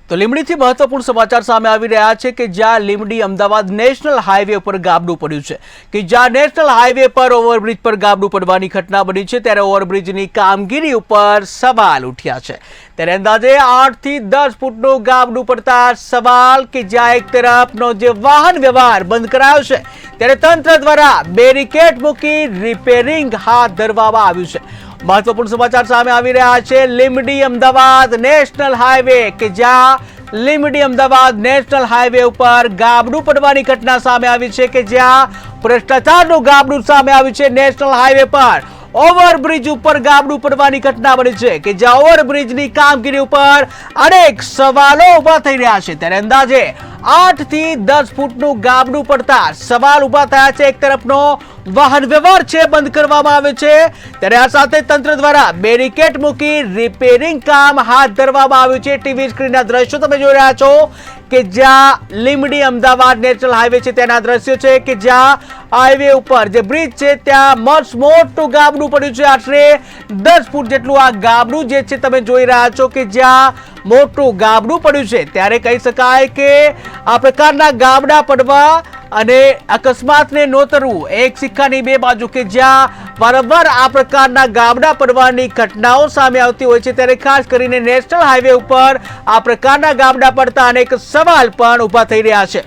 તો લીંબડીથી મહત્વપૂર્ણ સમાચાર સામે આવી રહ્યા છે કે જ્યાં લીંબડી અમદાવાદ નેશનલ હાઈવે પર ગાબડું પડ્યું છે કે જ્યાં નેશનલ હાઈવે પર ઓવરબ્રિજ પર ગાબડું પડવાની ઘટના બની છે ત્યારે ઓવરબ્રિજની કામગીરી ઉપર સવાલ ઉઠ્યા છે। ત્યારે અંદાજે 8 થી 10 ફૂટનું ગાબડું પડતા સવાલ કે જ્યાં એક તરફનો જે વાહન વ્યવહાર બંધ કરાયો છે ત્યારે તંત્ર દ્વારા બેરિકેડ મૂકી રિપેરિંગ હાથ ધરવામાં આવ્યું છે। महत्वपूर्ण समाचार सामे आवी रह्या छे। લીંબડી અમદાવાદ નેશનલ હાઈવે કે જ્યાં લીંબડી અમદાવાદ નેશનલ હાઈવે ઉપર ગાબડું પડવાની ઘટના સામે આવી છે કે જ્યાં ભ્રષ્ટાચારનું ગાબડું સામે આવ્યું છે। નેશનલ હાઈવે પર ઓવરબ્રિજ ઉપર ગાબડું પડવાની ઘટના બની છે કે જ્યાં ઓવરબ્રિજની કામગીરી ઉપર અનેક સવાલો ઉભા થઈ રહ્યા છે। ત્યારે અંદાજે 8 થી 10 ફૂટનું ગાબડું પડતા સવાલ ઉભા થયા છે। એક તરફનો વાહન વ્યવહાર છે બંધ કરવામાં આવે છે ત્યારે આ સાથે તંત્ર દ્વારા બેરિકેડ મૂકી રિપેરિંગ કામ હાથ ધરવામાં આવ્યું છે। ટીવી સ્ક્રીનના દ્રશ્યો તમે જોઈ રહ્યા છો કે જ્યાં લીંબડી અમદાવાદ નેશનલ હાઈવે છે તેના દ્રશ્યો છે કે જ્યાં હાઈવે ઉપર જે બ્રિજ છે ત્યાં મસ્ત મોટું ગાબડું પડ્યું છે। આશરે 10 ફૂટ જેટલું આ ગાબડું જે છે તમે જોઈ રહ્યા છો કે જ્યાં મોટું ગાબડું પડ્યું છે। ત્યારે કહી શકાય કે આ પ્રકારના ગાબડા પડવા અને અકસ્માતને નોતરવું એક સિક્કાની બે બાજુ કે જ્યાં વારંવાર આ પ્રકારના ગાબડા પડવાની ઘટનાઓ સામે આવતી હોય છે ત્યારે ખાસ કરીને નેશનલ હાઈવે ઉપર આ પ્રકારના ગાબડા પડતા અનેક સવાલ પણ ઉભા થઈ રહ્યા છે।